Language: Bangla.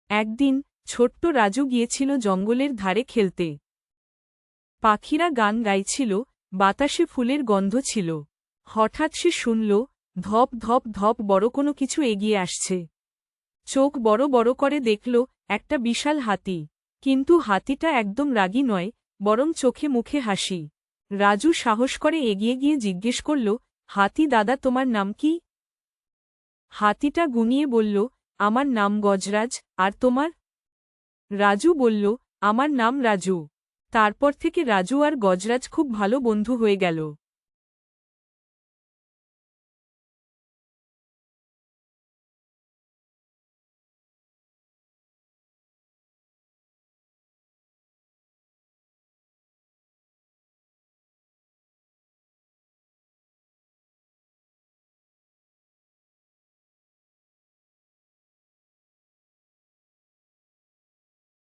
একদিন ছোট্ট রাজু গিয়েছিল জঙ্গলের ধারে খেলতে। পাখিরা গান গাইছিল, বাতাসে ফুলের গন্ধ ছিল। হঠাৎ সে শুনল, ধপ ধপ ধপ বড় কোনো কিছু এগিয়ে আসছে। চোখ বড় বড় করে দেখল, একটা বিশাল হাতি। কিন্তু হাতিটা একদম রাগী নয়, বরং চোখে মুখে হাসি। রাজু সাহস করে এগিয়ে গিয়ে জিজ্ঞেস করল, হাতি দাদা, তোমার নাম কি? হাতিটা গুনিয়ে বলল, আমার নাম গজরাজ। আর তোমার? রাজু বলল, আমার নাম রাজু। তারপর থেকে রাজু আর গজরাজ খুব ভালো বন্ধু হয়ে গেল।